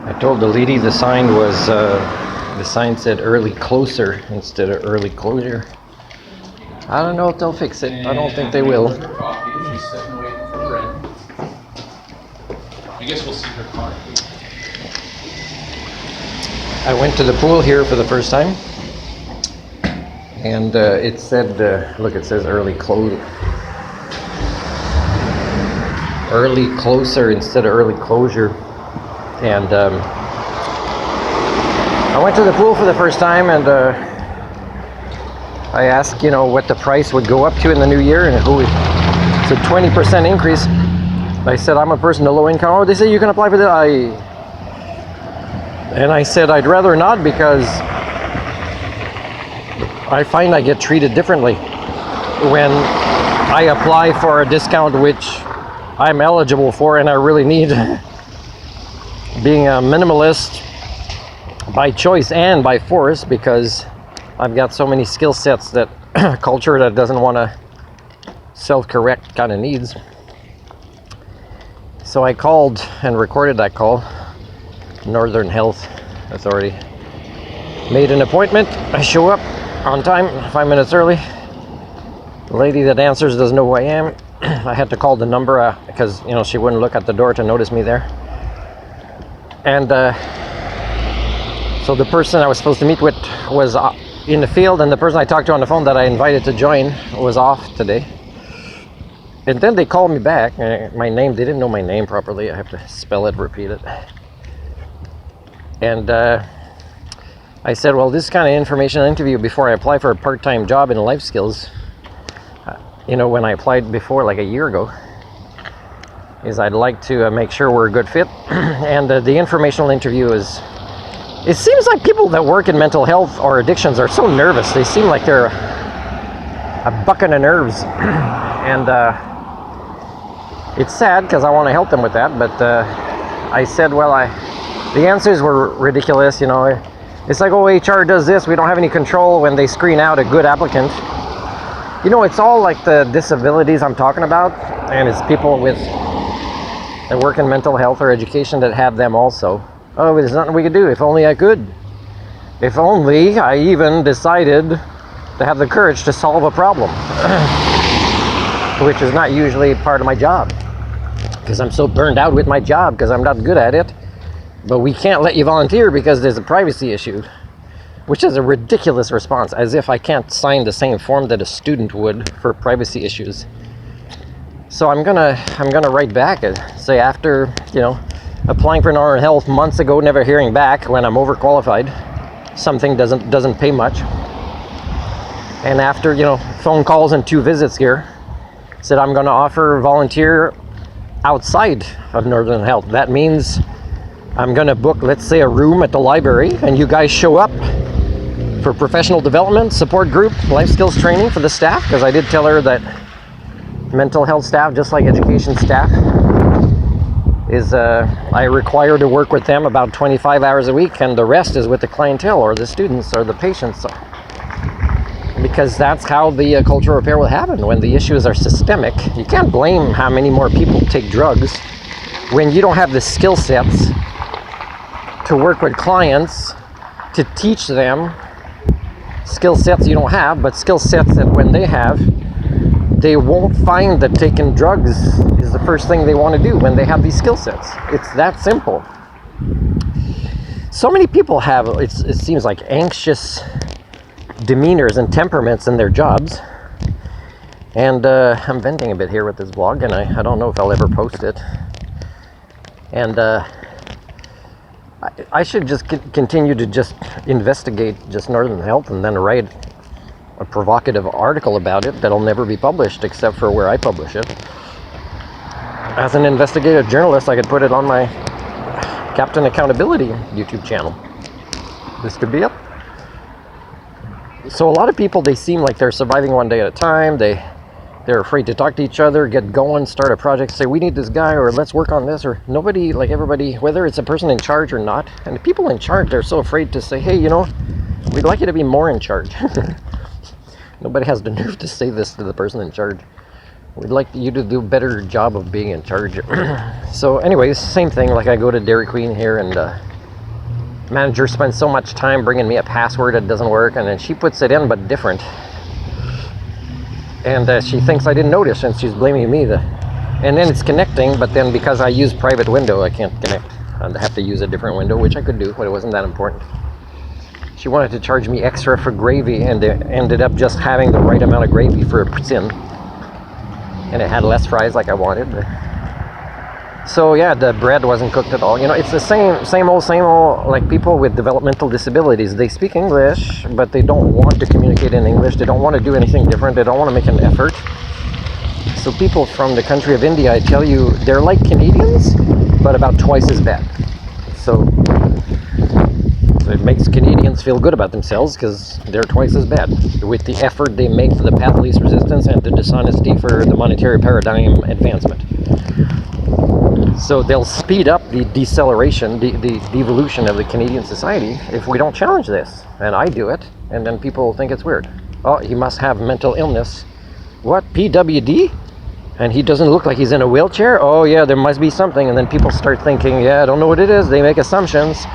I told the lady the sign said early closer instead of early closure. I don't know if they'll fix it. I don't think they will. She's sitting waiting for Brent. I guess we'll see her car. I went to the pool here for the first time, and it said, look, it says early closer instead of early closure. And I went to the pool for the first time, and I asked, what the price would go up to in the new year, and it's a 20% increase. I said, I'm a person of low income. Oh, they say you can apply for that. And I said, I'd rather not, because I find I get treated differently when I apply for a discount which I'm eligible for and I really need. Being a minimalist by choice and by force, because I've got so many skill sets that culture that doesn't want to self-correct kind of needs. So I called and recorded that call. Northern Health Authority. Made an appointment. I show up on time, 5 minutes early. The lady that answers doesn't know who I am. I had to call the number because she wouldn't look at the door to notice me there. And so the person I was supposed to meet with was in the field, and the person I talked to on the phone that I invited to join was off today. And then they called me back. My name, they didn't know my name properly. I have to spell it, repeat it. And I said, well, this kind of information interview before I apply for a part-time job in life skills, when I applied before, like a year ago, is I'd like to make sure we're a good fit. And the informational interview it seems like people that work in mental health or addictions are so nervous. They seem like they're a bucket of nerves. And it's sad, because I want to help them with that, but I said, well, the answers were ridiculous. It's like, oh, HR does this, we don't have any control when they screen out a good applicant. It's all like the disabilities I'm talking about, and it's people that work in mental health or education that have them also. Oh, there's nothing we could do. If only I could. If only I even decided to have the courage to solve a problem, which is not usually part of my job, because I'm so burned out with my job because I'm not good at it. But we can't let you volunteer because there's a privacy issue, which is a ridiculous response, as if I can't sign the same form that a student would for privacy issues. So I'm gonna write back and say, after applying for Northern Health months ago, never hearing back when I'm overqualified, something doesn't pay much, and after phone calls and 2 visits here, said I'm going to offer volunteer outside of Northern Health. That means I'm going to book, let's say, a room at the library, and you guys show up for professional development, support group, life skills training for the staff, because I did tell her that mental health staff, just like education staff, is I require to work with them about 25 hours a week, and the rest is with the clientele or the students or the patients, because that's how the cultural repair will happen when the issues are systemic. You can't blame how many more people take drugs when you don't have the skill sets to work with clients, to teach them skill sets you don't have, but skill sets that when they have, they won't find that taking drugs is the first thing they want to do when they have these skill sets. It's that simple. So many people have, it seems like, anxious demeanors and temperaments in their jobs. And I'm venting a bit here with this vlog, and I don't know if I'll ever post it. And I should just continue to just investigate just Northern Health and then write a provocative article about it that'll never be published except for where I publish it. As an investigative journalist, I could put it on my Captain Accountability YouTube channel. This could be it. So a lot of people, they seem like they're surviving one day at a time. They're afraid to talk to each other, get going, start a project, say we need this guy, or let's work on this, or nobody, like everybody, whether it's a person in charge or not, and the people in charge, they're so afraid to say, hey, we'd like you to be more in charge. Nobody has the nerve to say this to the person in charge. We'd like you to do a better job of being in charge. So anyways, same thing, like I go to Dairy Queen here, and manager spends so much time bringing me a password that doesn't work, and then she puts it in but different, and she thinks I didn't notice, and she's blaming me. And then it's connecting, but then because I use private window, I can't connect. I have to use a different window, which I could do, but it wasn't that important. She wanted to charge me extra for gravy, and it ended up just having the right amount of gravy for a poutine, and it had less fries like I wanted. So yeah, the bread wasn't cooked at all. You know, it's the same old, like people with developmental disabilities. They speak English, but they don't want to communicate in English. They don't want to do anything different. They don't want to make an effort. So people from the country of India, I tell you, they're like Canadians, but about twice as bad. So it makes Canadians feel good about themselves because they're twice as bad with the effort they make for the path of least resistance and the dishonesty for the monetary paradigm advancement. So they'll speed up the deceleration, the devolution of the Canadian society if we don't challenge this. And I do it, and then people think it's weird. Oh, he must have mental illness. What, PWD? And he doesn't look like he's in a wheelchair? Oh yeah, there must be something. And then people start thinking, yeah, I don't know what it is. They make assumptions.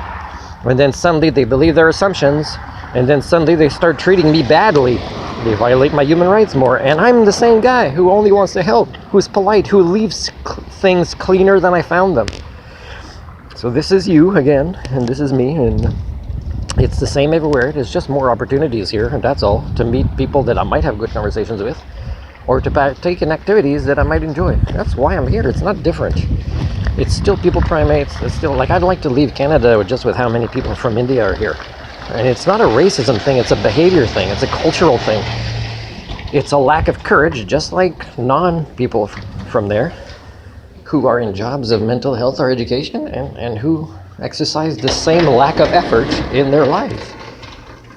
And then suddenly they believe their assumptions. And then suddenly they start treating me badly. They violate my human rights more. And I'm the same guy who only wants to help, who's polite, who leaves things cleaner than I found them. So this is you again, and this is me, and it's the same everywhere. There's just more opportunities here, and that's all, to meet people that I might have good conversations with, or to partake in activities that I might enjoy. That's why I'm here. It's not different. It's still people primates. It's still, like, I'd like to leave Canada just with how many people from India are here. And it's not a racism thing, it's a behavior thing, it's a cultural thing. It's a lack of courage, just like non-people from there who are in jobs of mental health or education and who exercise the same lack of effort in their life.